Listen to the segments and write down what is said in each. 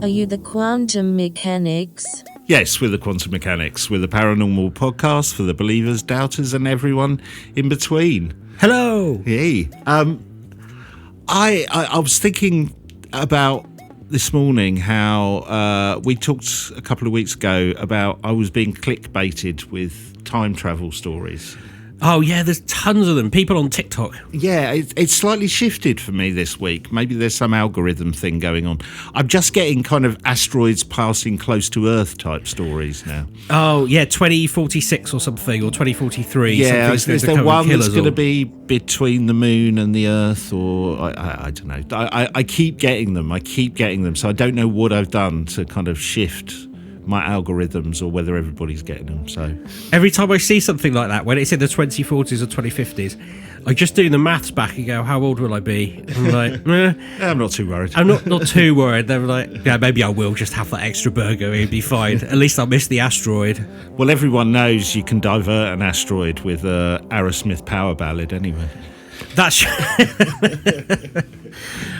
Are you the quantum mechanics? Yes, we're the Quantum Mechanics. We're the paranormal podcast for the believers, doubters, and everyone in between. Hello. Hey. I was thinking about this morning how we talked a couple of weeks ago about I was being clickbaited with time travel stories. Oh, yeah, there's tons of them. People on TikTok. Yeah, it's slightly shifted for me this week. Maybe there's some algorithm thing going on. I'm just getting kind of asteroids passing close to Earth type stories now. Oh, yeah, 2046 or something, or 2043. Yeah, is there one that's going to be between the moon and the Earth, or I don't know. I keep getting them, so I don't know what I've done to kind of shift my algorithms or whether everybody's getting them. So every time I see something like that, when it's in the 2040s or 2050s, I just do the maths back and go, how old will I be? And I'm like, I'm not too worried. I'm not too worried. They're like, yeah, maybe I will just have that extra burger, it'll be fine. At least I'll miss the asteroid. Well, everyone knows you can divert an asteroid with a Aerosmith power ballad anyway. That's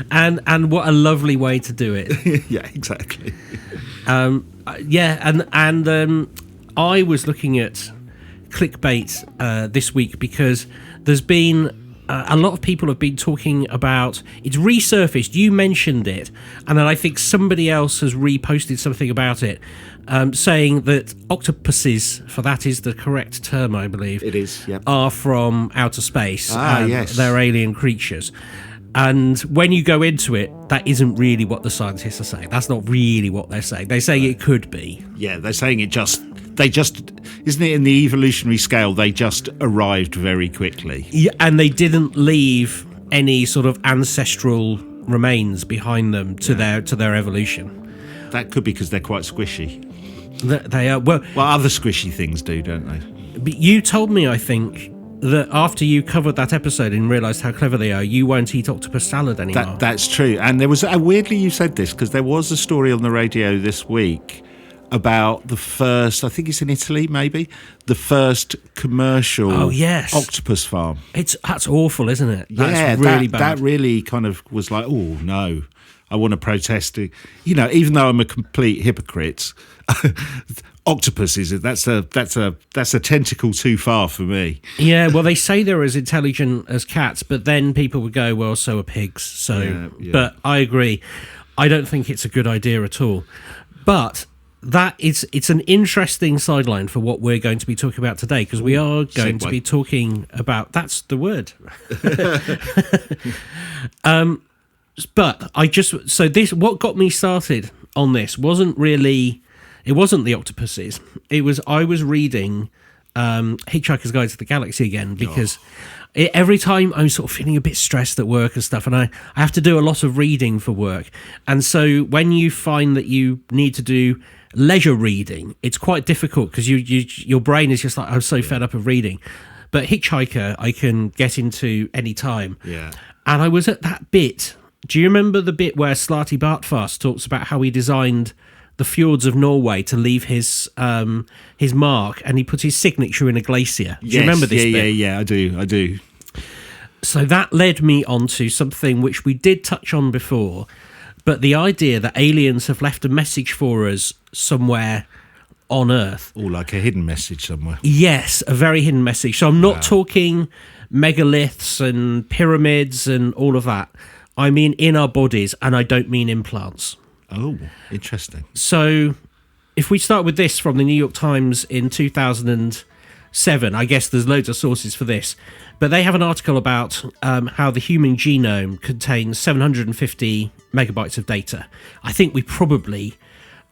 and what a lovely way to do it. Yeah, exactly. I was looking at clickbait this week because there's been a lot of people have been talking about it's resurfaced. You mentioned it, and then I think somebody else has reposted something about it, saying that octopuses, for that is the correct term, I believe, it is, yep, are from outer space. Yes, they're alien creatures. And when you go into it, that isn't really what the scientists are saying. That's not really what they're saying. They're saying it could be. Yeah, they're saying isn't it in the evolutionary scale, they just arrived very quickly. Yeah, and they didn't leave any sort of ancestral remains behind them to their evolution. That could be because they're quite squishy. They are, well, other squishy things do, don't they? But you told me, I think, that after you covered that episode and realised how clever they are, you won't eat octopus salad anymore. That's true. And there was weirdly you said this, because there was a story on the radio this week about the first, I think it's in Italy maybe, the first commercial octopus farm. That's awful, isn't it? That's really bad. That really kind of was like, oh no, I want to protest it. You know, even though I'm a complete hypocrite, octopuses, that's a tentacle too far for me. Yeah, well, they say they're as intelligent as cats, but then people would go, well, so are pigs. So, yeah. But I agree. I don't think it's a good idea at all. But it's an interesting sideline for what we're going to be talking about today, because we are going to be talking about, that's the word. But what got me started on this wasn't the octopuses. I was reading Hitchhiker's Guide to the Galaxy again, because every time I'm sort of feeling a bit stressed at work and stuff, and I have to do a lot of reading for work. And so when you find that you need to do leisure reading, it's quite difficult because your brain is just like, I'm so fed up of reading. But Hitchhiker, I can get into any time. Yeah. And I was at that bit. Do you remember the bit where Slarty Bartfast talks about how he designed the fjords of Norway to leave his mark, and he put his signature in a glacier? Do you remember this bit? Yeah, I do. So that led me on to something which we did touch on before, but the idea that aliens have left a message for us somewhere on Earth. Oh, like a hidden message somewhere. Yes, a very hidden message. So I'm not talking megaliths and pyramids and all of that. I mean in our bodies, and I don't mean implants. Oh, interesting. So if we start with this from the New York Times in 2007, I guess there's loads of sources for this, but they have an article about how the human genome contains 750 megabytes of data. I think we probably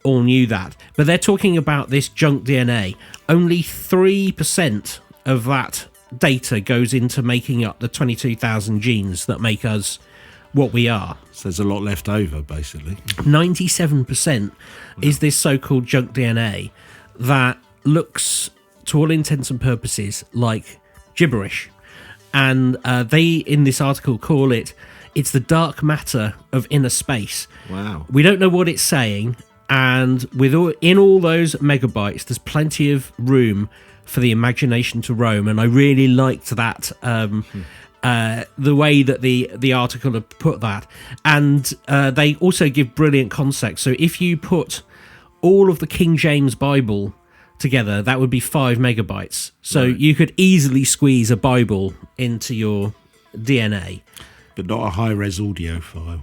all knew that, but they're talking about this junk DNA. Only 3% of that data goes into making up the 22,000 genes that make us what we are. So there's a lot left over, basically. 97% is this so-called junk DNA that looks, to all intents and purposes, like gibberish. And they, in this article, call it's the dark matter of inner space. Wow. We don't know what it's saying, and in all those megabytes, there's plenty of room for the imagination to roam. And I really liked that the way that the article had put that. And they also give brilliant context. So if you put all of the King James Bible together, that would be 5 megabytes. So you could easily squeeze a Bible into your DNA. But not a high-res audio file.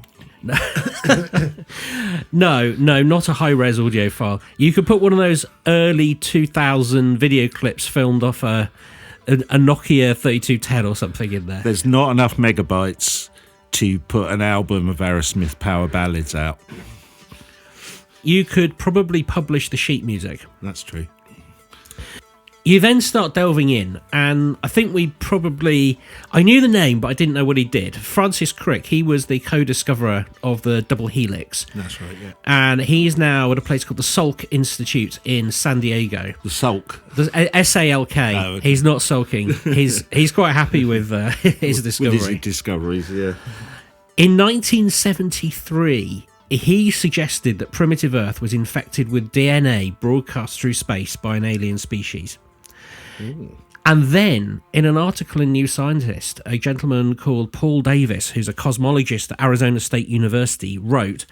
No, not a high-res audio file. You could put one of those early 2000 video clips filmed off a Nokia 3210 or something in there. There's not enough megabytes to put an album of Aerosmith power ballads out. You could probably publish the sheet music. That's true. You then start delving in, and I think I knew the name, but I didn't know what he did. Francis Crick, he was the co-discoverer of the double helix. That's right, yeah. And he's now at a place called the Salk Institute in San Diego. The Salk? The S-A-L-K. Oh, okay. He's not sulking. He's quite happy with his discovery. With his discoveries, yeah. In 1973... he suggested that primitive Earth was infected with DNA broadcast through space by an alien species. Ooh. And then, in an article in New Scientist, a gentleman called Paul Davis, who's a cosmologist at Arizona State University, wrote,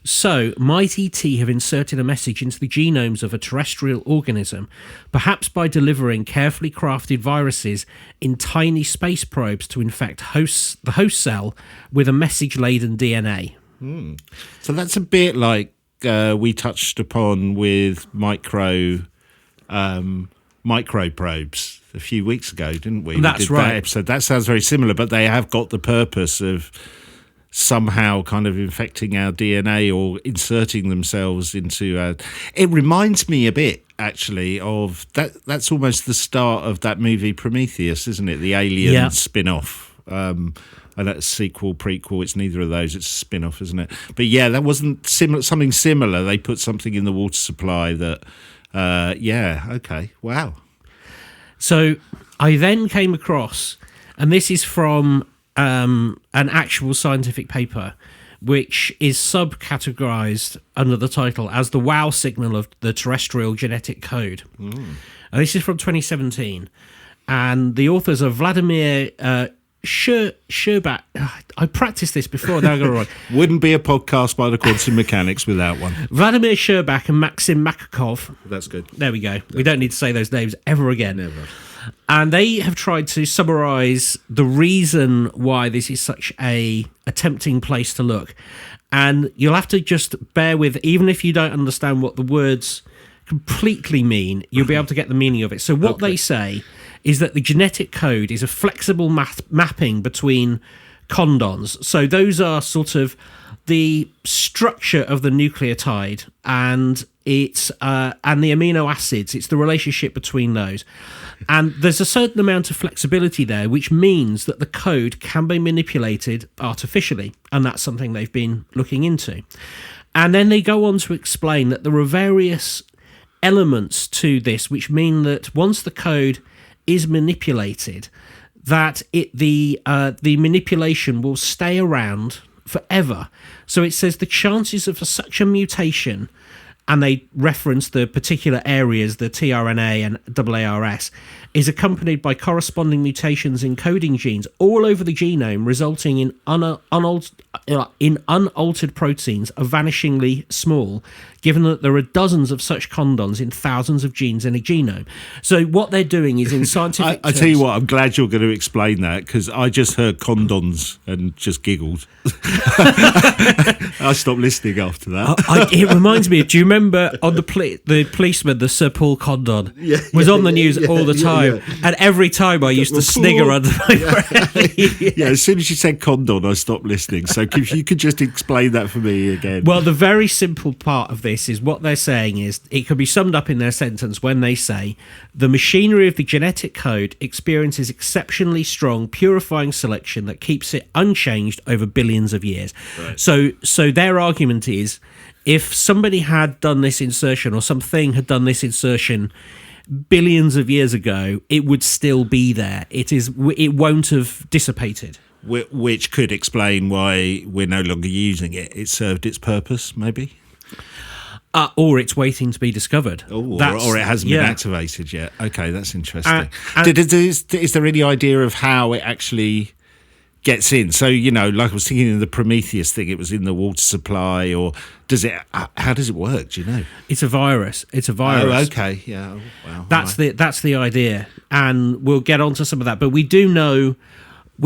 "So, might ET have inserted a message into the genomes of a terrestrial organism, perhaps by delivering carefully crafted viruses in tiny space probes to infect the host cell with a message-laden DNA?" So that's a bit like we touched upon with micro probes a few weeks ago, didn't we? That's right. That episode. That sounds very similar, but they have got the purpose of somehow kind of infecting our DNA or inserting themselves into our... It reminds me a bit, actually, of that. That's almost the start of that movie Prometheus, isn't it? The Alien spin-off. And that's sequel, prequel, it's neither of those, it's a spin-off, isn't it? But yeah, that wasn't something similar. They put something in the water supply that, okay, wow. So I then came across, and this is from an actual scientific paper, which is subcategorized under the title as the wow signal of the terrestrial genetic code. And this is from 2017. And the authors are Vladimir Sherbak. I practiced this before. Now I got it right. Wouldn't be a podcast by the quantum mechanics without one. Vladimir Sherbak and Maxim Makakov. That's good. There we go. We don't need to say those names ever again. Never. And they have tried to summarise the reason why this is such a tempting place to look. And you'll have to just bear with, even if you don't understand what the words completely mean, you'll be able to get the meaning of it. So what they say is that the genetic code is a flexible mapping between codons. So those are sort of the structure of the nucleotide and it's and the amino acids. It's the relationship between those. And there's a certain amount of flexibility there, which means that the code can be manipulated artificially. And that's something they've been looking into. And then they go on to explain that there are various elements to this, which mean that once the code is manipulated, that the manipulation will stay around forever. So it says the chances of such a mutation, and they reference the particular areas, the tRNA and AARS, is accompanied by corresponding mutations in coding genes all over the genome, resulting in unaltered proteins are vanishingly small, given that there are dozens of such codons in thousands of genes in a genome. So what they're doing is in scientific I tell you what, I'm glad you're going to explain that, because I just heard condons and just giggled. I stopped listening after that. It reminds me, do you remember on the policeman, the Sir Paul Condon, was on the news all the time, and every time I used to snigger under my breath. As soon as you said condon, I stopped listening. So if you could just explain that for me again. Well, the very simple part of this is what they're saying is, it could be summed up in their sentence when they say, the machinery of the genetic code experiences exceptionally strong purifying selection that keeps it unchanged over billions of years. Right. So their argument is, if somebody had done this insertion, or something had done this insertion billions of years ago, it would still be there. It won't have dissipated. Which could explain why we're no longer using it. It served its purpose, maybe? Or it's waiting to be discovered. Or it hasn't been activated yet. Okay, that's interesting. Is there any idea of how it actually gets in. So, like I was thinking in the Prometheus thing, it was in the water supply, or how does it work? Do you know? It's a virus. Oh, okay. Yeah. Oh, wow. That's the idea. And we'll get onto some of that. But we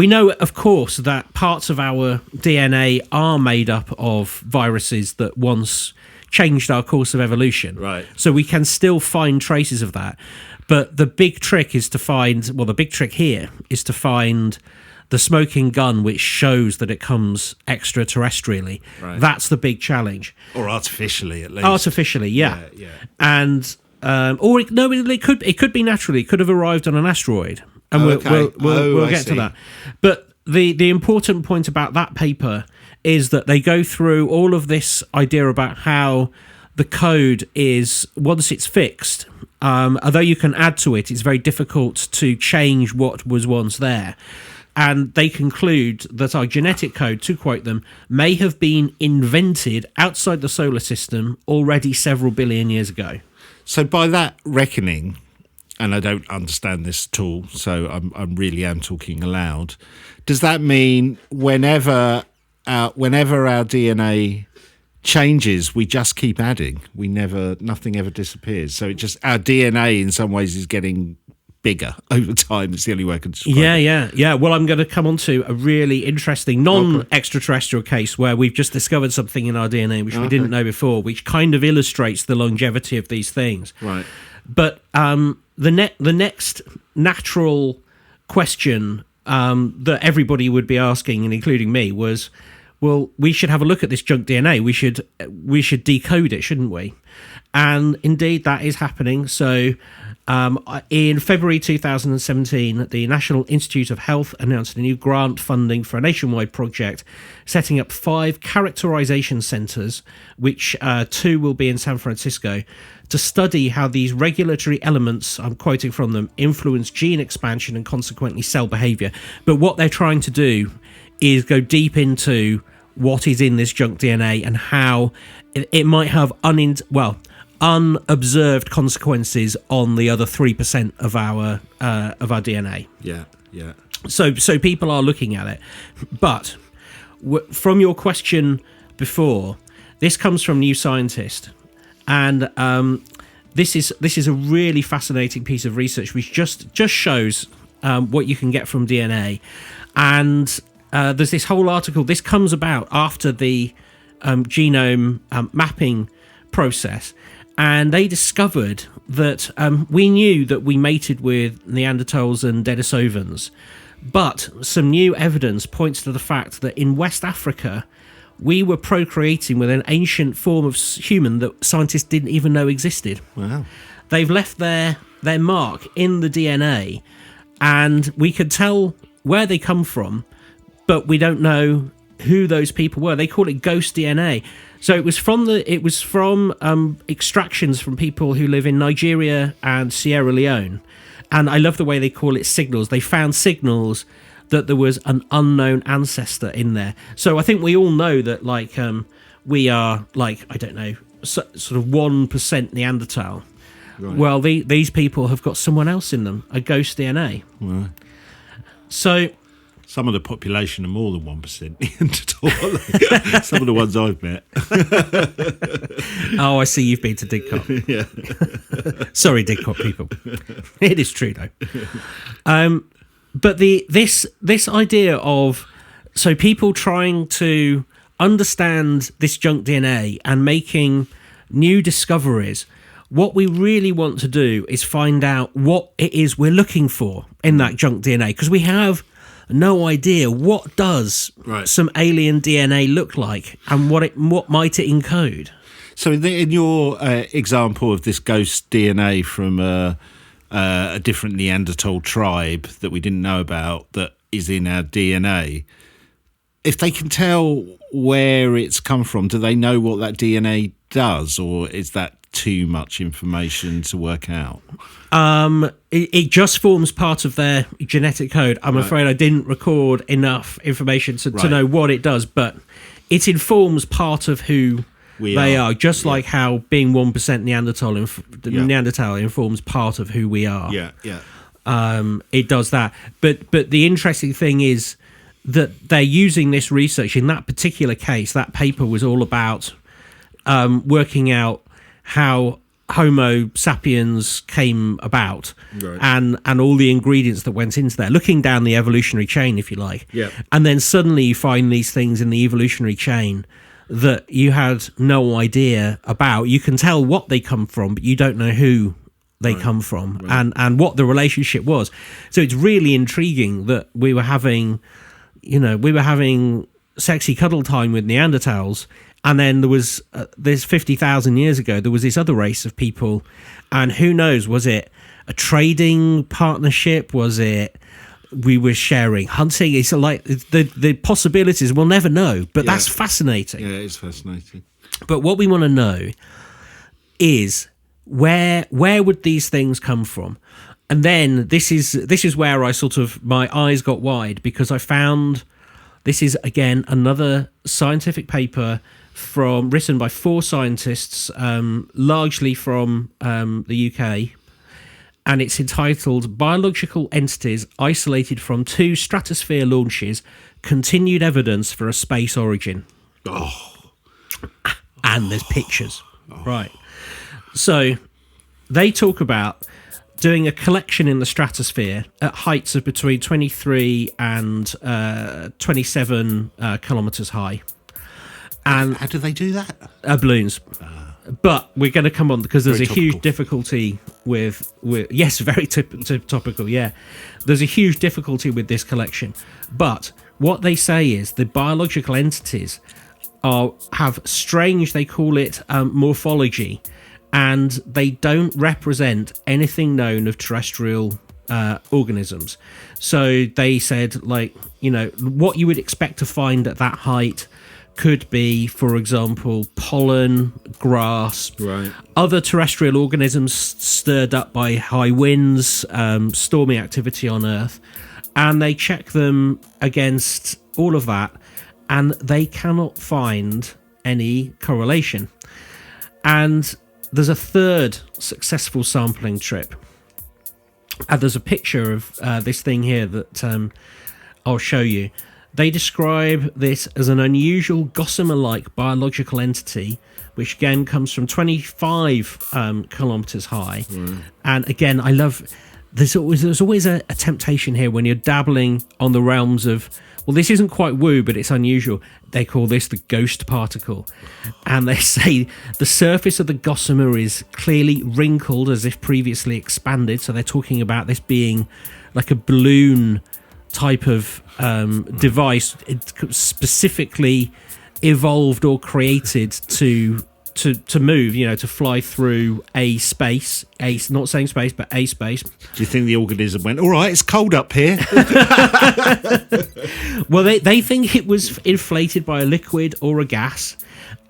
know, of course, that parts of our DNA are made up of viruses that once changed our course of evolution. Right. So we can still find traces of that. But the big trick here is to find the smoking gun, which shows that it comes extraterrestrially. Right. That's the big challenge. Or artificially, at least. Artificially, yeah. Yeah. And it could be naturally. It could have arrived on an asteroid, and we'll get to that. But the important point about that paper is that they go through all of this idea about how the code is, once it's fixed, although you can add to it, it's very difficult to change what was once there. And they conclude that our genetic code, to quote them, may have been invented outside the solar system already several billion years ago. So by that reckoning, and I don't understand this at all, so I'm really am talking aloud, does that mean whenever our DNA changes, we just keep adding? Nothing ever disappears. So our DNA in some ways is getting bigger over time. It's the only way I can describe it. Yeah. Well, I'm going to come on to a really interesting non-extraterrestrial case where we've just discovered something in our DNA which we didn't know before, which kind of illustrates the longevity of these things. Right. But the next natural question that everybody would be asking, and including me, was, well, we should have a look at this junk DNA. We should decode it, shouldn't we? And indeed, that is happening. So in February 2017, the National Institute of Health announced a new grant funding for a nationwide project setting up 5 characterization centers, which 2 will be in San Francisco, to study how these regulatory elements, I'm quoting from them, influence gene expansion and consequently cell behavior. But what they're trying to do is go deep into what is in this junk DNA and how it might have unobserved consequences on the other 3% of our DNA. Yeah. So people are looking at it. But from your question before, this comes from New Scientist, and this is a really fascinating piece of research which just shows what you can get from DNA. And there's this whole article. This comes about after the genome mapping process. And they discovered that we knew that we mated with Neanderthals and Denisovans, but some new evidence points to the fact that in West Africa, we were procreating with an ancient form of human that scientists didn't even know existed. Wow. They've left their mark in the DNA, and we could tell where they come from, but we don't know who those people were. They call it ghost DNA. So it was from extractions from people who live in Nigeria and Sierra Leone. And I love the way they call it signals. They found signals that there was an unknown ancestor in there. So I think we all know that we are sort of 1% Neanderthal. Right. Well, these people have got someone else in them, a ghost DNA. Right. So some of the population are more than 1% Neanderthal. Some of the ones I've met. Oh, I see you've been to Didcot. Yeah. Sorry, Didcot people. It is true, though. But this idea of people trying to understand this junk DNA and making new discoveries, what we really want to do is find out what it is we're looking for in that junk DNA, because we have no idea what does some alien DNA look like and what might it encode. So in your example of this ghost DNA from a different Neanderthal tribe that we didn't know about that is in our DNA, if they can tell where it's come from, do they know what that DNA does, or is that too much information to work out? It just forms part of their genetic code. I'm afraid I didn't record enough information to know what it does, but it informs part of who they are, just like how being 1% Neanderthal informs part of who we are. Yeah. It does that. But the interesting thing is that they're using this research in that particular case. That paper was all about working out how Homo sapiens came about, right, and all the ingredients that went into there, looking down the evolutionary chain, if you like. Yeah. And then suddenly you find these things in the evolutionary chain that you had no idea about. You can tell what they come from, but you don't know who they come from, and what the relationship was. So it's really intriguing that we were having sexy cuddle time with Neanderthals, and then there was this 50,000 years ago, there was this other race of people, and who knows, was it a trading partnership? Was it we were sharing hunting? It's like the possibilities, we'll never know, but that's fascinating. Yeah, it's fascinating. But what we want to know is where would these things come from? And then this is where I sort of, my eyes got wide, because I found this is again another scientific paper written by 4 scientists, largely from the UK, and it's entitled "Biological Entities Isolated from 2 Stratosphere Launches: Continued Evidence for a Space Origin." And there's pictures, right? So they talk about doing a collection in the stratosphere at heights of between 23 and 27 kilometers high. And how do they do that? Balloons. But we're going to come on, because there's Very a topical. huge difficulty with yes, very topical, yeah. There's a huge difficulty with this collection. But what they say is the biological entities have strange, they call it morphology, and they don't represent anything known of terrestrial organisms. So they said, like, what you would expect to find at that height could be, for example, pollen, grass, right, other terrestrial organisms stirred up by high winds, stormy activity on Earth, and they check them against all of that, and they cannot find any correlation. And there's a third successful sampling trip. And there's a picture of this thing here that I'll show you. They describe this as an unusual gossamer-like biological entity, which again comes from 25 kilometers high. And again, I love... There's always a temptation here when you're dabbling on the realms of, well, this isn't quite woo, but it's unusual. They call this the ghost particle. And they say the surface of the gossamer is clearly wrinkled as if previously expanded. So they're talking about this being like a balloon type of device, specifically evolved or created to move, to fly through a space, not saying space, but a space. Do you think the organism went, all right, it's cold up here? Well, they think it was inflated by a liquid or a gas,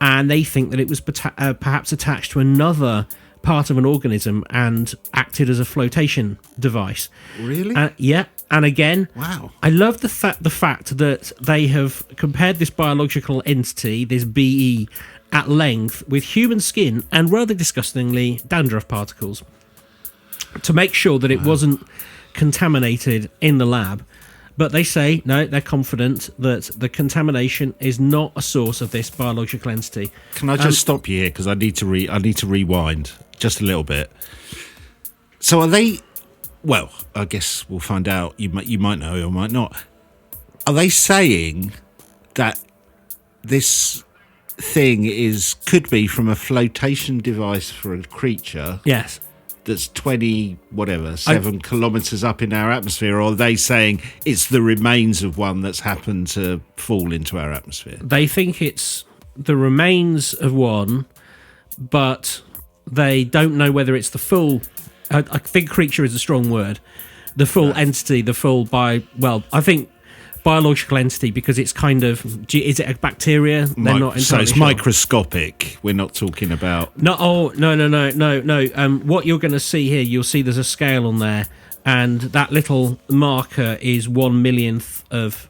and they think that it was perhaps attached to another part of an organism and acted as a flotation device. Really? Yeah. And again, wow, I love the fact that they have compared this biological entity, this BE, at length with human skin and, rather disgustingly, dandruff particles, to make sure that it wasn't contaminated in the lab. But they say, no, they're confident that the contamination is not a source of this biological entity. Can I just stop you here, because I need to rewind just a little bit. So are they... Well, I guess we'll find out. You might know or might not. Are they saying that this thing could be from a flotation device for a creature? Yes. That's 7 kilometres up in our atmosphere, or are they saying it's the remains of one that's happened to fall into our atmosphere? They think it's the remains of one, but they don't know whether it's the full... I think creature is a strong word. The full entity, I think biological entity, because it's kind of... Is it a bacteria? They're not entirely so it's sure. Microscopic. We're not talking about... No. What you're going to see here, you'll see there's a scale on there, and that little marker is 1/1,000,000th of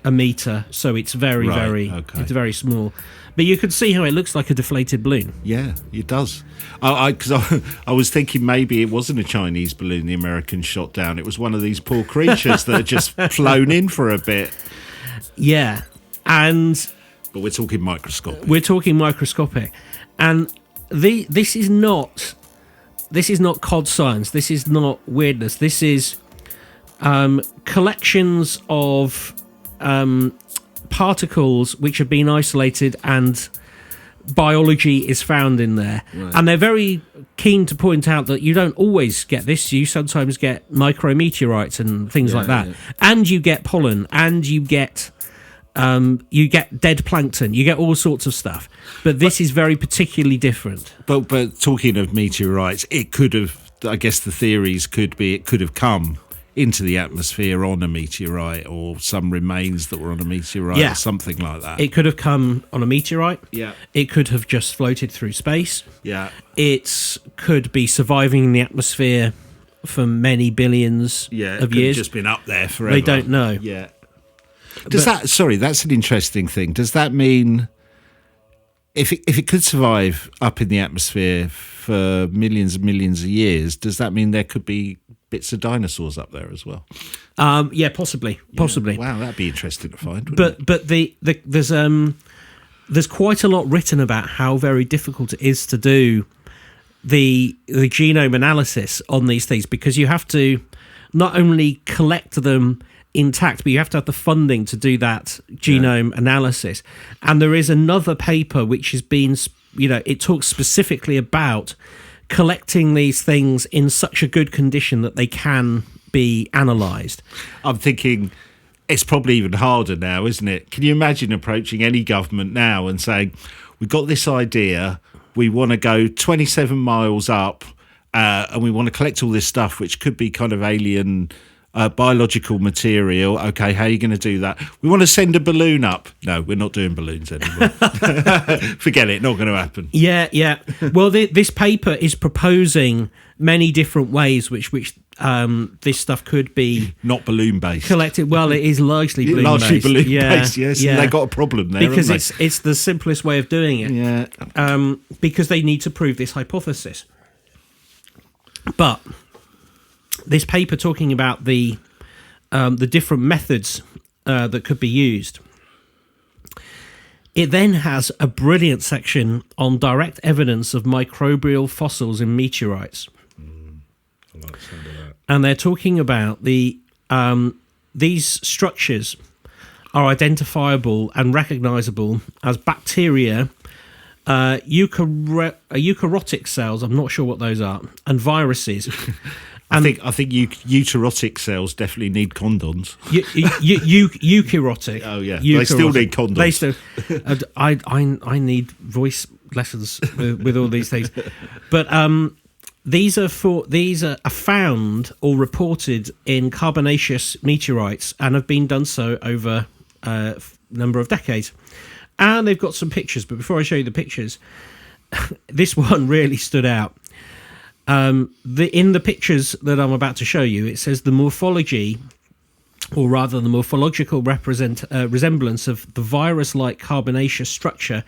a meter. So it's it's very small. But you can see how it looks like a deflated balloon. Yeah, it does. Because I was thinking maybe it wasn't a Chinese balloon the Americans shot down. It was one of these poor creatures that had just flown in for a bit. Yeah, and but we're talking microscopic. And this is not cod science. This is not weirdness. This is collections of particles which have been isolated, and biology is found in there. Right. And they're very keen to point out that you don't always get this. You sometimes get micrometeorites and things like that, and you get pollen, and you get dead plankton, you get all sorts of stuff. But this is very particularly different. But talking of meteorites, it could have, I guess the theories could be, it could have come into the atmosphere on a meteorite, or some remains that were on a meteorite, or something like that. It could have come on a meteorite. Yeah. It could have just floated through space. Yeah. It could be surviving in the atmosphere for many billions of years. Could have just been up there forever. They don't know. Yeah. That's an interesting thing. Does that mean if it could survive up in the atmosphere for millions and millions of years, does that mean there could be bits of dinosaurs up there as well? Yeah, possibly. Wow, that'd be interesting to find. But there's quite a lot written about how very difficult it is to do the genome analysis on these things, because you have to not only collect them intact, but you have to have the funding to do that genome analysis. And there is another paper which has been, it talks specifically about collecting these things in such a good condition that they can be analysed. I'm thinking it's probably even harder now, isn't it? Can you imagine approaching any government now and saying, we've got this idea, we want to go 27 miles up, and we want to collect all this stuff which could be kind of alien biological material. Okay, how are you going to do that? We want to send a balloon up. No, we're not doing balloons anymore. Forget it, not going to happen. Yeah. Well, this paper is proposing many different ways which this stuff could be not balloon based collected. Well, it is largely balloon based. Yes. Yeah. They got a problem there because it's the simplest way of doing it. Yeah. Because they need to prove this hypothesis. But this paper talking about the different methods that could be used, it then has a brilliant section on direct evidence of microbial fossils in meteorites. I like the sound of that. And they're talking about these structures are identifiable and recognisable as bacteria, eukaryotic cells, I'm not sure what those are, and viruses. I think eukaryotic cells definitely need condoms. Eukaryotic. Oh yeah, they still need condoms. They still. I need voice lessons with all these things, but these are found or reported in carbonaceous meteorites and have been done so over a number of decades. And they've got some pictures, but before I show you the pictures, this one really stood out. In the pictures that I'm about to show you, it says the morphology, or rather the morphological resemblance of the virus-like carbonaceous structure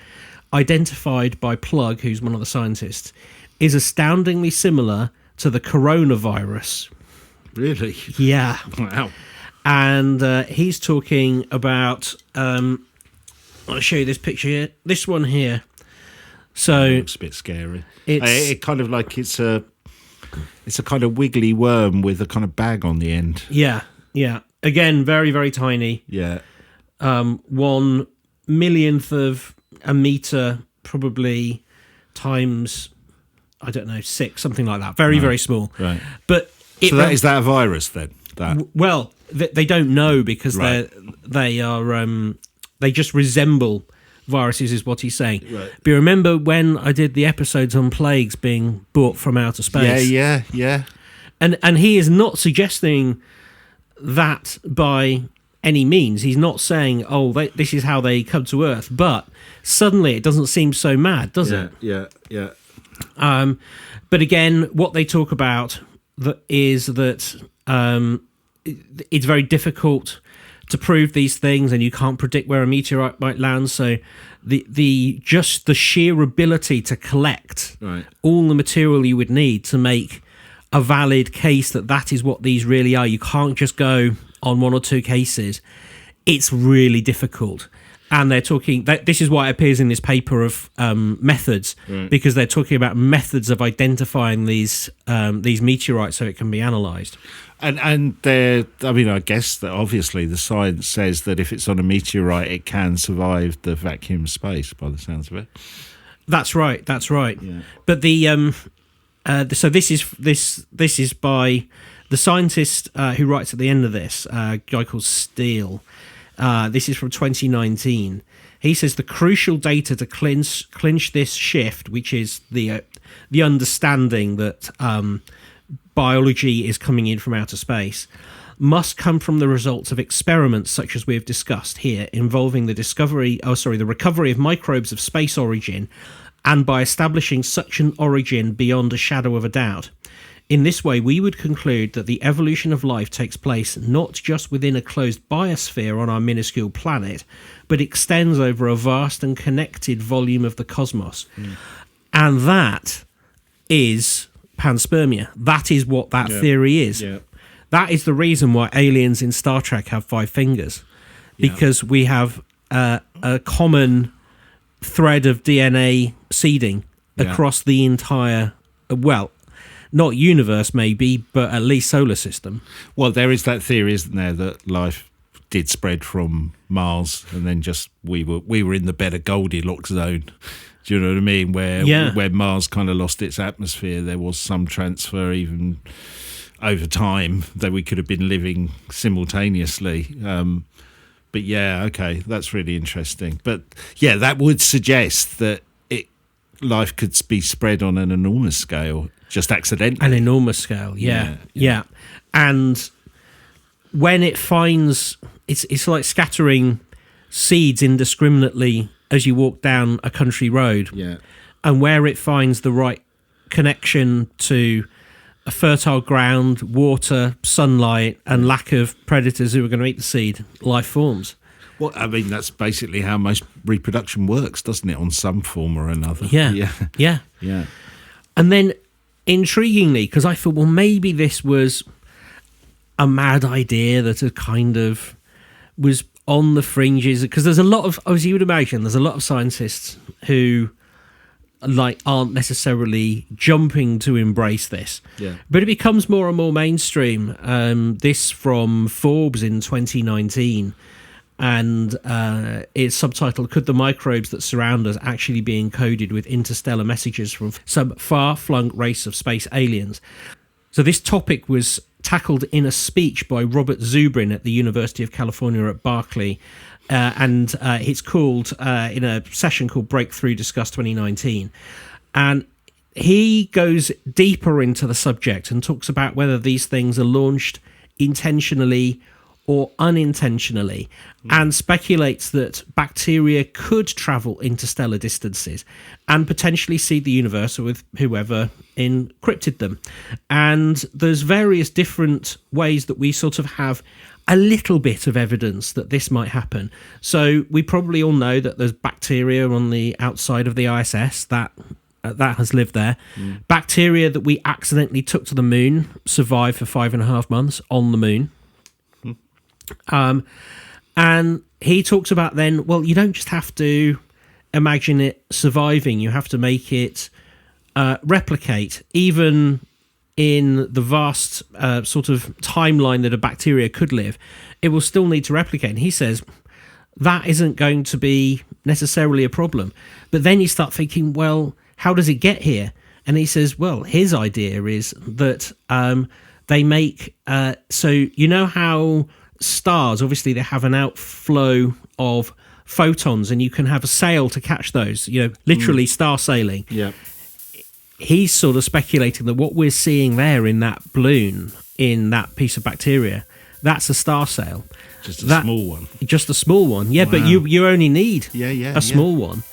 identified by Plug, who's one of the scientists, is astoundingly similar to the coronavirus. Really? Yeah. Wow. And he's talking about... I'll show you this picture here. This one here. So it looks a bit scary. It kind of like it's a kind of wiggly worm with a kind of bag on the end. Yeah. Again, very, very tiny. Yeah. 1 millionth of a meter, probably times, I don't know, 6, something like that. Very, very small. Right. But is that a virus then? Well, they don't know because they just resemble viruses, is what he's saying. Right. But you remember when I did the episodes on plagues being brought from outer space? Yeah. And he is not suggesting that by any means. He's not saying, this is how they come to Earth. But suddenly it doesn't seem so mad, does it? Yeah. But again, what they talk about is that it's very difficult to prove these things, and you can't predict where a meteorite might land. So the sheer ability to collect all the material you would need to make a valid case that is what these really are. You can't just go on one or two cases. it's really difficult. And they're talking, this is why it appears in this paper of methods, because they're talking about methods of identifying these meteorites so it can be analysed. And they're, I mean, I guess that obviously the science says that if it's on a meteorite, it can survive the vacuum of space, by the sounds of it. That's right. Yeah. But so this is by the scientist who writes at the end of this, a guy called Steele. This is from 2019. He says the crucial data to clinch this shift, which is the understanding that biology is coming in from outer space, must come from the results of experiments such as we have discussed here, involving the recovery of microbes of space origin, and by establishing such an origin beyond a shadow of a doubt. In this way, we would conclude that the evolution of life takes place not just within a closed biosphere on our minuscule planet, but extends over a vast and connected volume of the cosmos. And that is panspermia. That is what that theory is. Yeah. That is the reason why aliens in Star Trek have 5 fingers, because we have a common thread of DNA seeding across the entire, not universe maybe, but at least solar system. Well, there is that theory, isn't there, that life did spread from Mars, and then just we were in the better Goldilocks zone. Do you know what I mean? Where Mars kind of lost its atmosphere, there was some transfer even over time that we could have been living simultaneously. But yeah, okay, that's really interesting. But yeah, that would suggest that life could be spread on an enormous scale, just accidentally. An enormous scale, yeah. And when it finds, it's like scattering seeds indiscriminately as you walk down a country road. Yeah. And where it finds the right connection to a fertile ground, water, sunlight, and lack of predators who are going to eat the seed, life forms. Well, I mean, that's basically how most reproduction works, doesn't it, on some form or another? Yeah. And then, intriguingly, because I thought, well, maybe this was a mad idea that a kind of was on the fringes, because there's a lot of, as you would imagine, there's a lot of scientists who aren't necessarily jumping to embrace this. Yeah. But it becomes more and more mainstream. This from Forbes in 2019. And it's subtitled, "Could the microbes that surround us actually be encoded with interstellar messages from some far-flung race of space aliens?" So this topic was tackled in a speech by Robert Zubrin at the University of California at Berkeley, and it's called, in a session called Breakthrough Discuss 2019. And he goes deeper into the subject and talks about whether these things are launched intentionally or unintentionally, and speculates that bacteria could travel interstellar distances and potentially see the universe with whoever encrypted them. And there's various different ways that we sort of have a little bit of evidence that this might happen. So we probably all know that there's bacteria on the outside of the ISS that has lived there. Bacteria that we accidentally took to the moon survived for 5.5 months on the moon. And he talks about then, well, you don't just have to imagine it surviving, you have to make it replicate, even in the vast sort of timeline that a bacteria could live, it will still need to replicate. And he says that isn't going to be necessarily a problem. But then you start thinking, well, how does it get here? And he says, well, his idea is that they make, so you know how stars, obviously they have an outflow of photons, and you can have a sail to catch those, literally star sailing. Yeah. He's sort of speculating that what we're seeing there in that balloon, in that piece of bacteria, that's a star sail. Just a small one. Just a small one, yeah. Wow. But you only need a small one.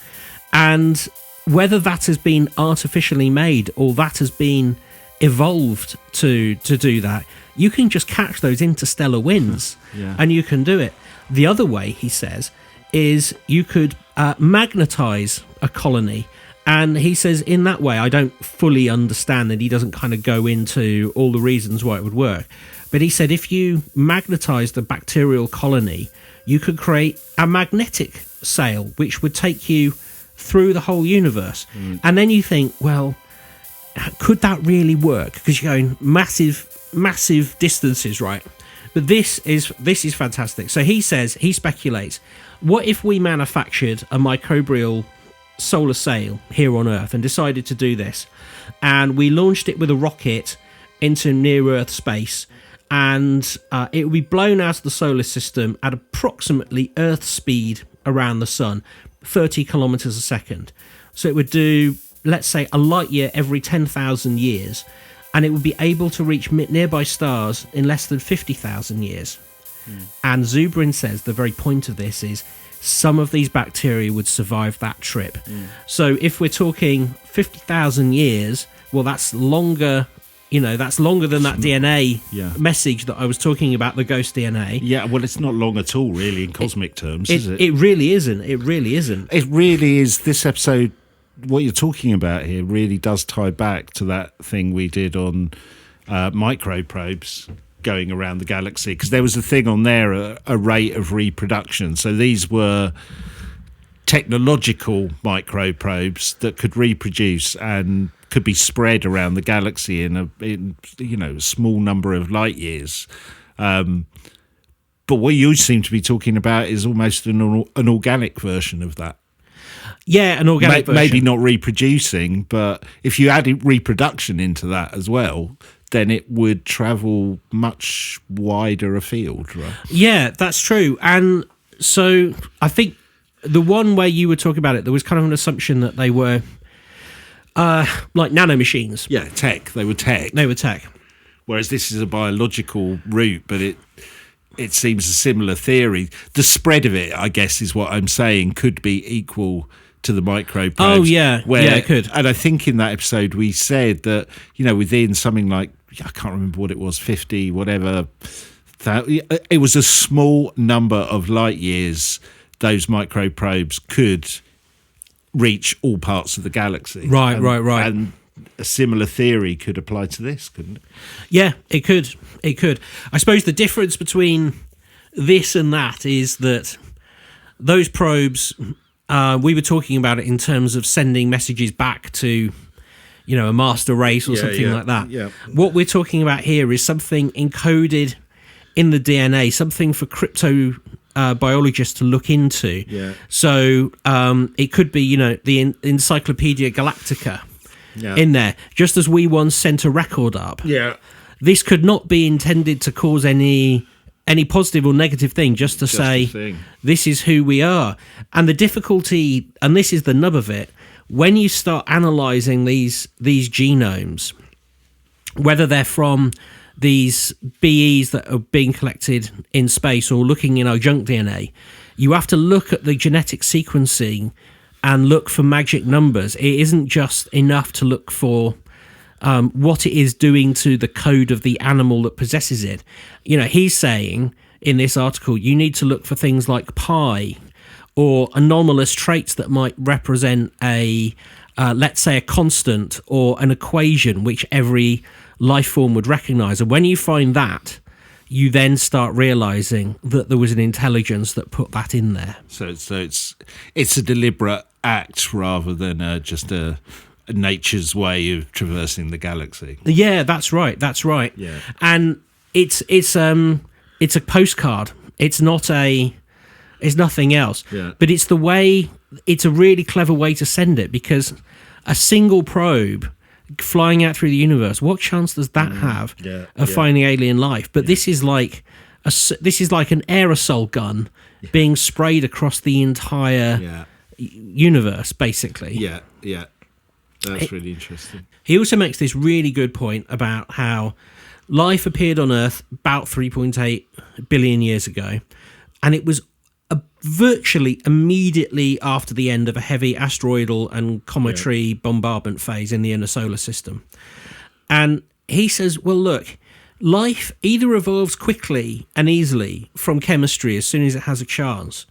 And whether that has been artificially made or that has been evolved to do that, you can just catch those interstellar winds and you can do it. The other way, he says, is you could magnetize a colony And he says, in that way, I don't fully understand, and he doesn't kind of go into all the reasons why it would work. But he said if you magnetize the bacterial colony, you could create a magnetic sail, which would take you through the whole universe. And then you think, well, could that really work? Because you're going massive distances, right? But this is fantastic. So he speculates, what if we manufactured a microbial solar sail here on Earth and decided to do this, and we launched it with a rocket into near Earth space, and it would be blown out of the solar system at approximately Earth speed around the sun, 30 kilometers a second. So it would do, let's say, a light year every 10,000 years, and it would be able to reach nearby stars in less than 50,000 years. And Zubrin says the very point of this is some of these bacteria would survive that trip. So if we're talking 50,000 years, well, that's longer. That's longer than that DNA message that I was talking about, the ghost DNA. Yeah, well, it's not long at all, really, in cosmic terms, is it? It really isn't. It really isn't. It really is. This episode, what you're talking about here, really does tie back to that thing we did on microprobes going around the galaxy, because there was a thing on there, a rate of reproduction. So these were technological microprobes that could reproduce and could be spread around the galaxy in a small number of light years. But what you seem to be talking about is almost an organic version of that. Yeah, an organic version. Maybe not reproducing, but if you added reproduction into that as well, then it would travel much wider afield, right? Yeah, that's true. And so I think the one where you were talking about it, there was kind of an assumption that they were like nanomachines. Yeah, tech. They were tech. Whereas this is a biological route, but it seems a similar theory. The spread of it, I guess, is what I'm saying, could be equal to the microprobes. Oh, yeah. Yeah, it could. And I think in that episode we said that, within something like, I can't remember what it was, 50, whatever, it was a small number of light years those microprobes could reach all parts of the galaxy. Right. And a similar theory could apply to this, couldn't it? Yeah, it could. I suppose the difference between this and that is that those probes, we were talking about it in terms of sending messages back to, a master race or something like that. Yeah. What we're talking about here is something encoded in the DNA, something for biologists to look into. Yeah. So it could be, the Encyclopedia Galactica in there, just as we once sent a record up. Yeah. This could not be intended to cause any positive or negative thing, just to say this is who we are. And the difficulty, and this is the nub of it, when you start analysing these genomes, whether they're from these BEs that are being collected in space or looking in our junk DNA, you have to look at the genetic sequencing and look for magic numbers. It isn't just enough to look for what it is doing to the code of the animal that possesses it. He's saying in this article, you need to look for things like pi or anomalous traits that might represent let's say a constant or an equation which every life form would recognize. And when you find that, you then start realizing that there was an intelligence that put that in there. So it's a deliberate act rather than just a nature's way of traversing the galaxy. Yeah, that's right. Yeah. And it's a postcard. It's nothing else. Yeah. But it's a really clever way to send it, because a single probe flying out through the universe, what chance does that have of finding alien life? But this is like an aerosol gun being sprayed across the entire universe, basically. Yeah. That's really interesting. He also makes this really good point about how life appeared on Earth about 3.8 billion years ago, and it was virtually immediately after the end of a heavy asteroidal and cometary bombardment phase in the inner solar system. And he says, well, look, life either evolves quickly and easily from chemistry as soon as it has a chance,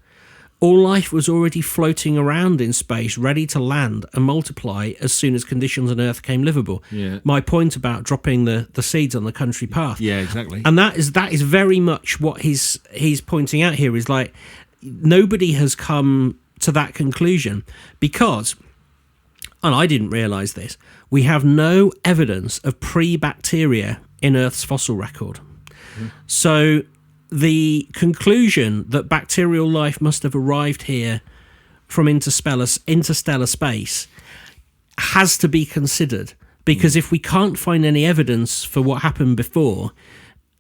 all life was already floating around in space, ready to land and multiply as soon as conditions on Earth came livable. Yeah. My point about dropping the seeds on the country path. Yeah, exactly. And that is very much what he's pointing out here, is like nobody has come to that conclusion because, and I didn't realise this, we have no evidence of pre-bacteria in Earth's fossil record. So the conclusion that bacterial life must have arrived here from interstellar space has to be considered, because if we can't find any evidence for what happened before,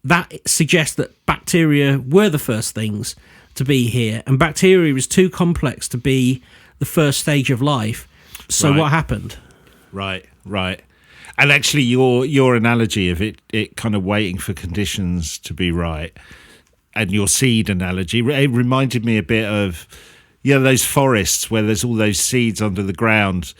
that suggests that bacteria were the first things to be here, and bacteria is too complex to be the first stage of life. So what happened? Right. And actually, your analogy of it kind of waiting for conditions to be right, and your seed analogy, it reminded me a bit of, those forests where there's all those seeds under the ground,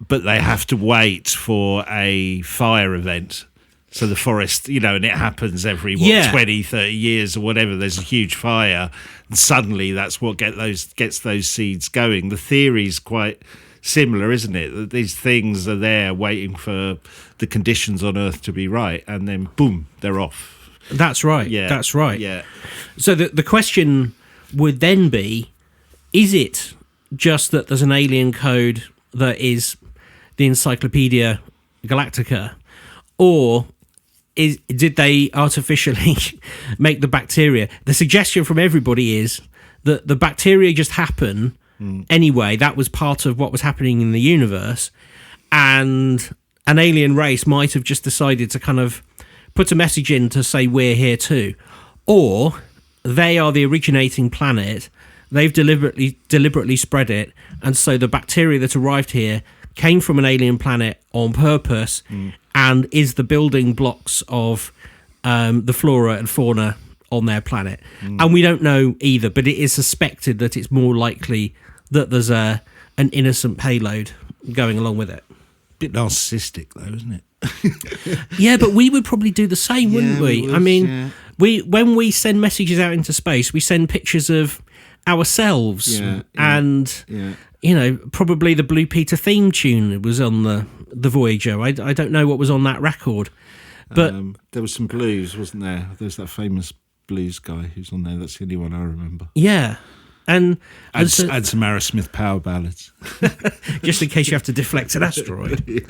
but they have to wait for a fire event. So the forest, and it happens every 20, 30 years or whatever. There's a huge fire, and suddenly that's what gets those seeds going. The theory's quite similar, isn't it? That these things are there waiting for the conditions on Earth to be right, and then boom, they're off. That's right. Yeah. That's right. Yeah. So the question would then be, is it just that there's an alien code that is the Encyclopedia Galactica, or did they artificially make the bacteria? The suggestion from everybody is that the bacteria just happen anyway. That was part of what was happening in the universe, and an alien race might have just decided to kind of put a message in to say we're here too, or they are the originating planet. They've deliberately spread it, and so the bacteria that arrived here came from an alien planet on purpose, and is the building blocks of the flora and fauna on their planet. And we don't know either, but it is suspected that it's more likely that there's an innocent payload going along with it. Bit narcissistic, though, isn't it? Yeah, but we would probably do the same, wouldn't we? When we send messages out into space, we send pictures of ourselves, and probably the Blue Peter theme tune was on the Voyager. I don't know what was on that record, but there was some blues, wasn't there? There's that famous blues guy who's on there. That's the only one I remember. Yeah. And some Aerosmith power ballads, just in case you have to deflect an asteroid.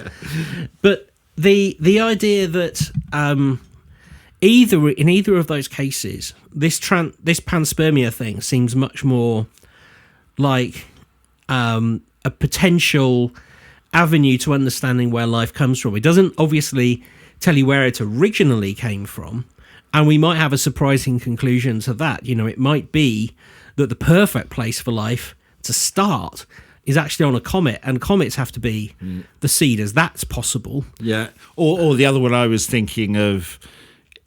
But the idea that in either of those cases, this panspermia thing seems much more like a potential avenue to understanding where life comes from. It doesn't obviously tell you where it originally came from, and we might have a surprising conclusion to that. It might be that the perfect place for life to start is actually on a comet, and comets have to be the seeders. That's possible. Yeah. Or the other one I was thinking of,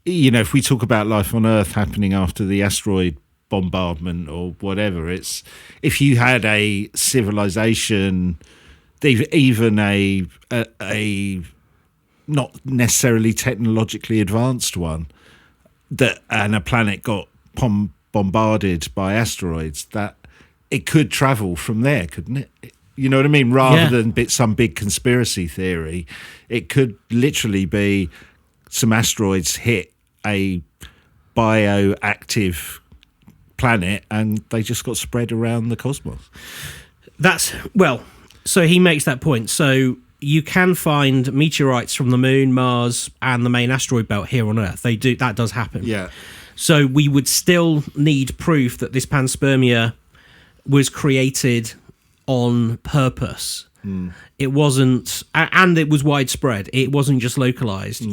if we talk about life on Earth happening after the asteroid bombardment or whatever, it's if you had a civilization, even a not necessarily technologically advanced one, and a planet got bombarded by asteroids, that it could travel from there, couldn't it? You know what I mean? Rather than some big conspiracy theory, it could literally be some asteroids hit a bioactive planet and they just got spread around the cosmos. So he makes that point. So you can find meteorites from the moon, Mars, and the main asteroid belt here on Earth. That does happen. Yeah. So we would still need proof that this panspermia was created on purpose. It wasn't, and it was widespread. It wasn't just localized.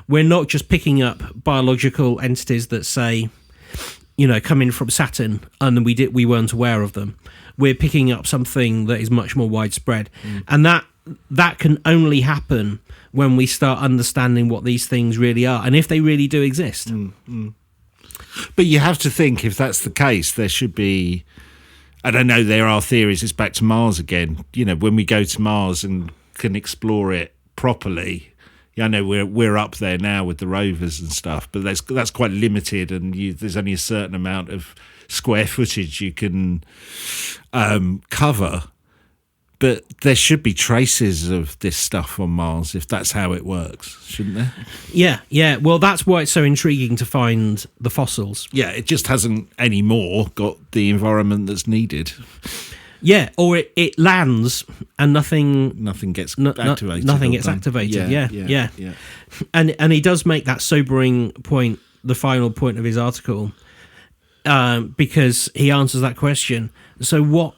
We're not just picking up biological entities that say, come in from Saturn, and then we weren't aware of them. We're picking up something that is much more widespread, and that can only happen when we start understanding what these things really are and if they really do exist. But you have to think, if that's the case, there should be, I don't know, there are theories, it's back to Mars again. When we go to Mars and can explore it properly, Yeah, I know we're up there now with the rovers and stuff, but that's quite limited, and there's only a certain amount of square footage you can cover. But there should be traces of this stuff on Mars if that's how it works, shouldn't there? Yeah. Well, that's why it's so intriguing to find the fossils. Yeah, it just hasn't anymore got the environment that's needed. Yeah, or it lands and nothing gets activated. Nothing gets activated. Yeah. And he does make that sobering point, the final point of his article, because he answers that question. So what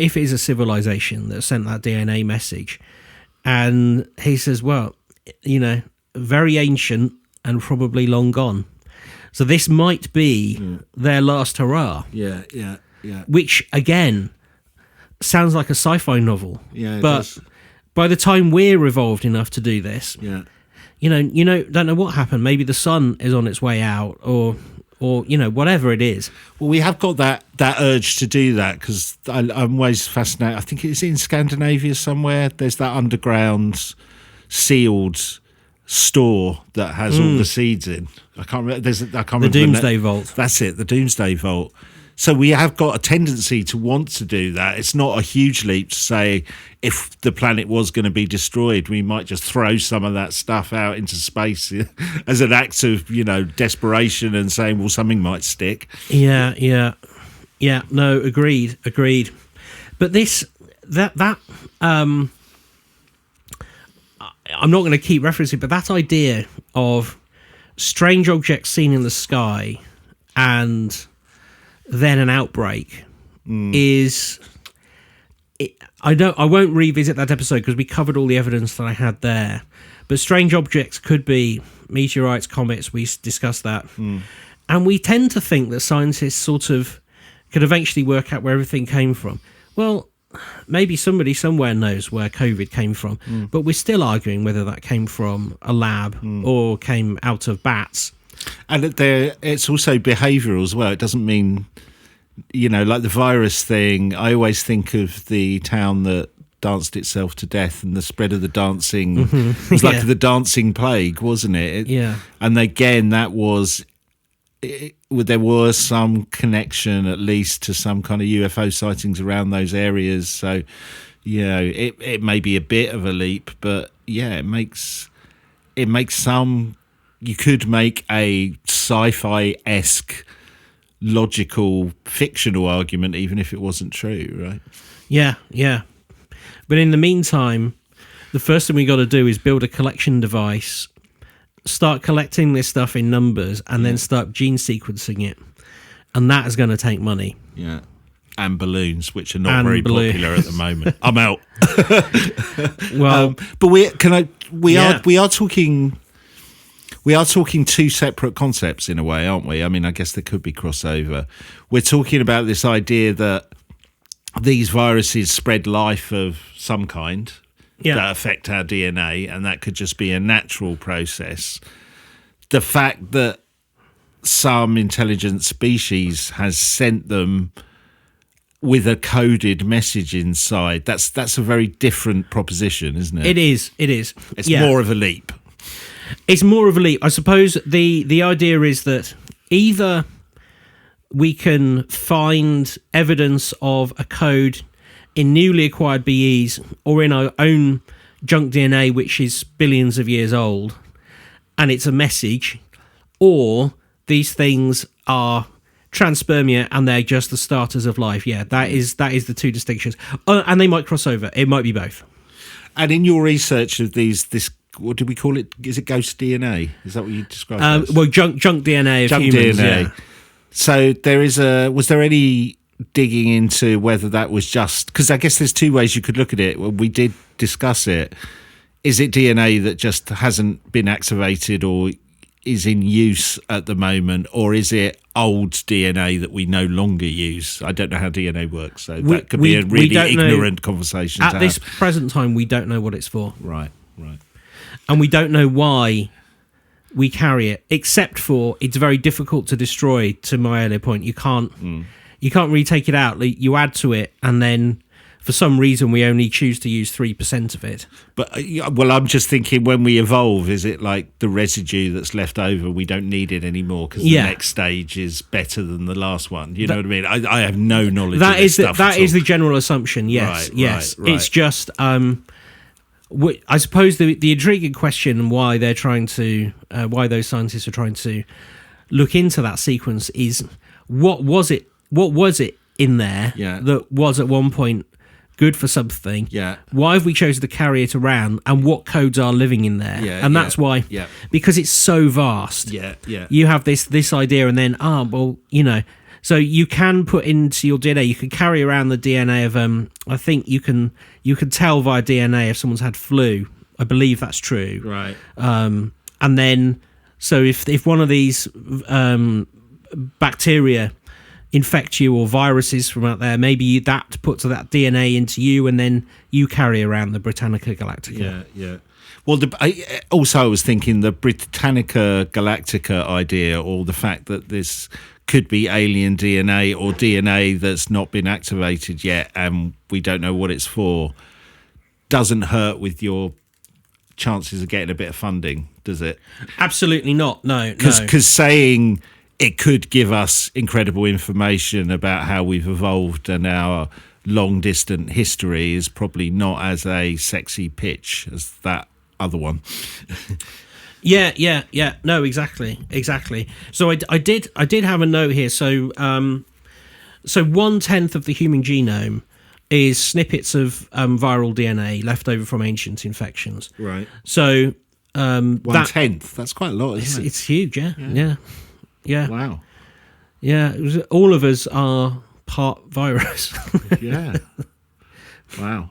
if it is a civilization that sent that DNA message? And he says, well, very ancient and probably long gone. So this might be their last hurrah. Yeah. Which, again, sounds like a sci-fi novel. Yeah, it but does. By the time we're evolved enough to do this, don't know what happened. Maybe the sun is on its way out, or whatever it is. Well, we have got that urge to do that because I'm always fascinated. I think it's in Scandinavia somewhere. There's that underground sealed store that has all the seeds in. I can't remember. The Doomsday Vault. That's it, the Doomsday Vault. So we have got a tendency to want to do that. It's not a huge leap to say if the planet was going to be destroyed, we might just throw some of that stuff out into space as an act of, desperation and saying, well, something might stick. Yeah. No, agreed. But I'm not going to keep referencing, but that idea of strange objects seen in the sky and then an outbreak is... I won't revisit that episode because we covered all the evidence that I had there. But strange objects could be meteorites, comets. We discussed that. And we tend to think that scientists sort of could eventually work out where everything came from. Well, maybe somebody somewhere knows where COVID came from, but we're still arguing whether that came from a lab or came out of bats. And it's also behavioural as well. It doesn't mean, like the virus thing, I always think of the town that danced itself to death and the spread of the dancing. It was like the dancing plague, wasn't it? And again, that was... there was some connection, at least, to some kind of UFO sightings around those areas. So, it may be a bit of a leap, but it makes some. You could make a sci-fi-esque, logical, fictional argument, even if it wasn't true, right? Yeah. But in the meantime, the first thing we got to do is build a collection device. Start collecting this stuff in numbers and then start gene sequencing it. And that is going to take money. Yeah. And balloons, which are not very popular at the moment. I'm out. Well, but we are talking two separate concepts in a way, aren't we? I mean, I guess there could be crossover. We're talking about this idea that these viruses spread life of some kind. That affect our DNA, and that could just be a natural process. The fact that some intelligent species has sent them with a coded message inside, that's a very different proposition, isn't it? It is. It's more of a leap. It's more of a leap. I suppose the idea is that either we can find evidence of a code in newly acquired BEs or in our own junk DNA, which is billions of years old, and it's a message, or these things are transpermia and they're just the starters of life. Yeah, that is the two distinctions. And they might cross over. It might be both. And in your research of this, what do we call it? Is it ghost DNA? Is that what you described it as? Well, junk DNA of humans. DNA. Yeah. So was there any digging into whether that was just... Because I guess there's two ways you could look at it. Well, we did discuss it. Is it DNA that just hasn't been activated or is in use at the moment, or is it old DNA that we no longer use? I don't know how DNA works, so that could be a really ignorant conversation at this present time. We don't know what it's for. Right. And we don't know why we carry it, except for it's very difficult to destroy. To my earlier point, you can't really take it out. You add to it, and then for some reason we only choose to use 3% of it. But well, I'm just thinking, when we evolve, is it like the residue that's left over? We don't need it anymore because the next stage is better than the last one. You know what I mean? I have no knowledge. That of this stuff that is the general assumption. Yes, right, yes. Right. It's just I suppose the intriguing question why they're trying to why those scientists are trying to look into that sequence is what was it in there that was at one point good for something. Yeah. Why have we chosen to carry it around, and what codes are living in there? Yeah, and that's why, because it's so vast. Yeah, yeah. You have this idea, and then so you can put into your DNA. You can carry around the DNA of I think you can tell via DNA if someone's had flu. I believe that's true. Right. And then so if one of these bacteria infect you, or viruses from out there, maybe that puts that DNA into you, and then you carry around the Britannica Galactica. Yeah, yeah. Well, I was thinking the Britannica Galactica idea, or the fact that this could be alien DNA or DNA that's not been activated yet and we don't know what it's for, doesn't hurt with your chances of getting a bit of funding, does it? Absolutely not. No. Because saying it could give us incredible information about how we've evolved and our long distant history is probably not as a sexy pitch as that other one. Yeah. No, exactly. So I did have a note here. So 1/10 of the human genome is snippets of viral DNA left over from ancient infections. Right. So 1/10. That's quite a lot, isn't it? It's huge. Yeah. Wow. Yeah. All of us are part virus. Yeah. Wow.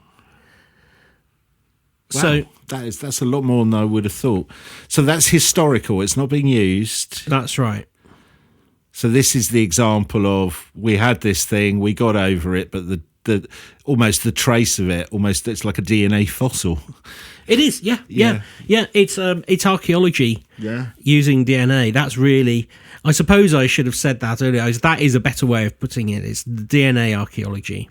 So that's a lot more than I would have thought. So that's historical. It's not being used. That's right. So this is the example of, we had this thing, we got over it, but the almost the trace of it, almost it's like a DNA fossil. It is. Yeah. It's archaeology. Yeah. Using DNA. That's really. I suppose I should have said that earlier. That is a better way of putting it. It's DNA archaeology.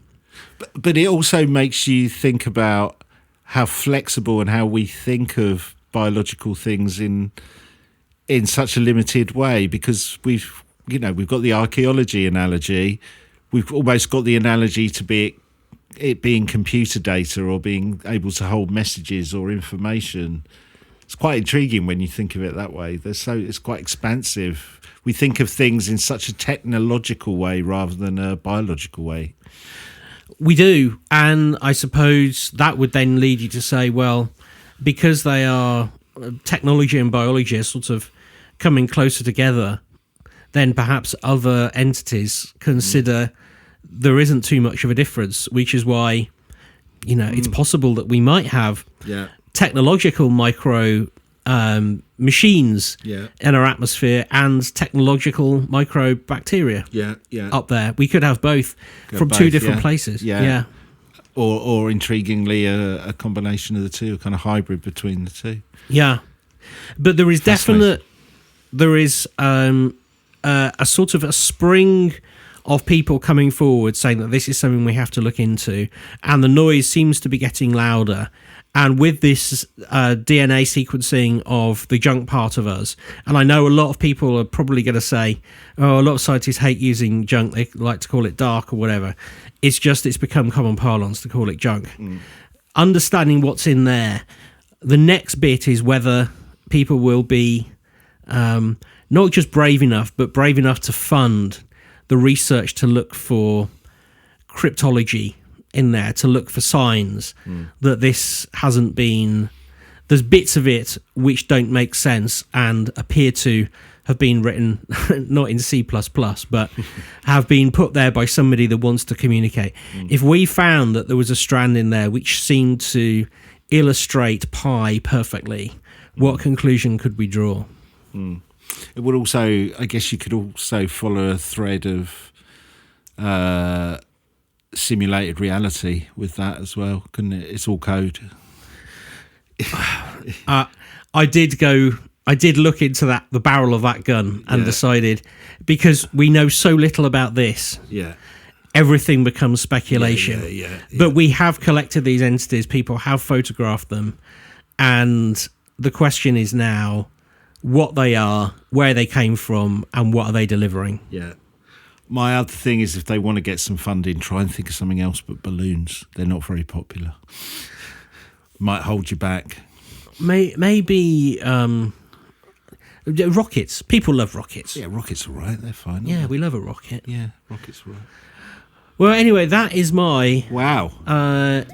But it also makes you think about how flexible and how we think of biological things in such a limited way, because we've got the archaeology analogy, we've almost got the analogy to be it being computer data or being able to hold messages or information. It's quite intriguing when you think of it that way. It's quite expansive. We think of things in such a technological way rather than a biological way. We do, and I suppose that would then lead you to say, well, because they are technology and biology are sort of coming closer together, then perhaps other entities consider there isn't too much of a difference, which is why, it's possible that we might have technological micro machines in our atmosphere and technological microbacteria up there. We could have both from two different places. Yeah. Or intriguingly, a combination of the two, a kind of hybrid between the two. Yeah. But there is a sort of a spring of people coming forward saying that this is something we have to look into, and the noise seems to be getting louder. And with this DNA sequencing of the junk part of us, and I know a lot of people are probably going to say, a lot of scientists hate using junk, they like to call it dark or whatever. It's become common parlance to call it junk. Understanding what's in there, the next bit is whether people will be not just brave enough, but brave enough to fund the research to look for cryptology in there, to look for signs that this hasn't been. There's bits of it which don't make sense and appear to have been written not in C++, but have been put there by somebody that wants to communicate. If we found that there was a strand in there which seemed to illustrate pi perfectly, what conclusion could we draw? It would also, I guess you could also follow a thread of simulated reality with that as well, couldn't it? It's all code. I did look into the barrel of that gun and decided, because we know so little about this. Yeah. everything becomes speculation. Yeah. But we have collected these entities. People have photographed them. And the question is now what they are, where they came from, and what are they delivering? Yeah. My other thing is if they want to get some funding, try and think of something else but balloons. They're not very popular. Might hold you back. Maybe rockets. People love rockets. Yeah, rockets are right. They're fine. Yeah, we love a rocket. Yeah, rockets are right. Well, anyway, that is my... Wow.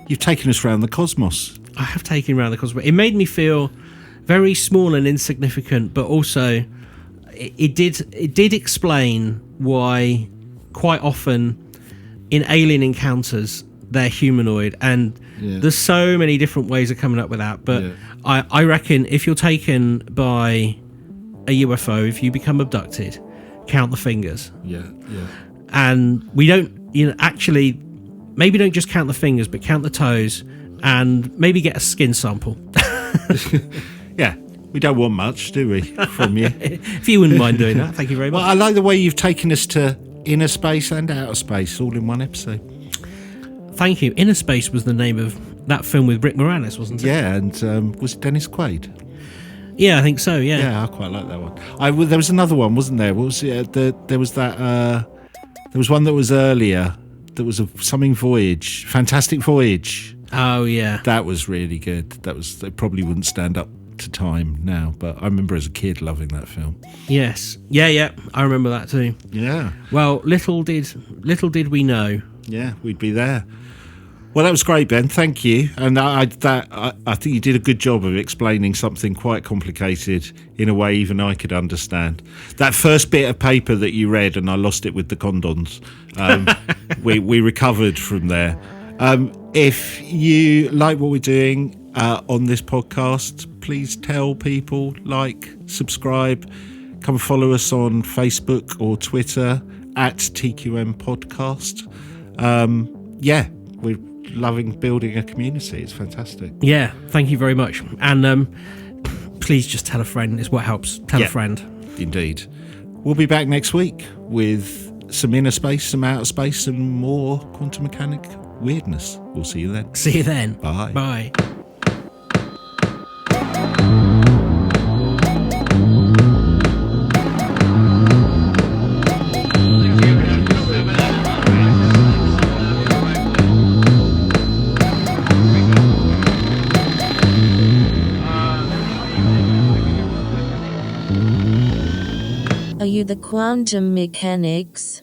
You've taken us around the cosmos. I have taken around the cosmos. It made me feel very small and insignificant, but also it did explain why quite often in alien encounters they're humanoid, and there's so many different ways of coming up with that. But I reckon if you're taken by a UFO, if you become abducted, count the fingers. Yeah. And we don't, actually, maybe don't just count the fingers, but count the toes, and maybe get a skin sample. Yeah, we don't want much, do we, from you? If you wouldn't mind doing that, thank you very much. Well, I like the way you've taken us to inner space and outer space all in one episode. Thank you. Inner Space was the name of that film with Rick Moranis, wasn't it? Yeah, and was it Dennis Quaid? Yeah, I think so, yeah. Yeah, I quite like that one. There was another one, wasn't there? What was it? There was that... there was one that was earlier. That was something Voyage. Fantastic Voyage. Oh, yeah. That was really good. It probably wouldn't stand up to time now, but I remember as a kid loving that film. Yes. Yeah. I remember that too. Yeah. Well, little did we know. Yeah, we'd be there. Well, that was great, Ben. Thank you. And I think you did a good job of explaining something quite complicated in a way even I could understand. That first bit of paper that you read, and I lost it with the condoms, we recovered from there. If you like what we're doing on this podcast, please tell people, subscribe, come follow us on Facebook or Twitter at TQM Podcast. We're loving building a community. It's fantastic. Yeah, thank you very much. And please just tell a friend. It's what helps. Tell a friend. Indeed. We'll be back next week with some inner space, some outer space, and more quantum mechanic weirdness. We'll see you then. See you then. Bye. Bye. Are you the quantum mechanics?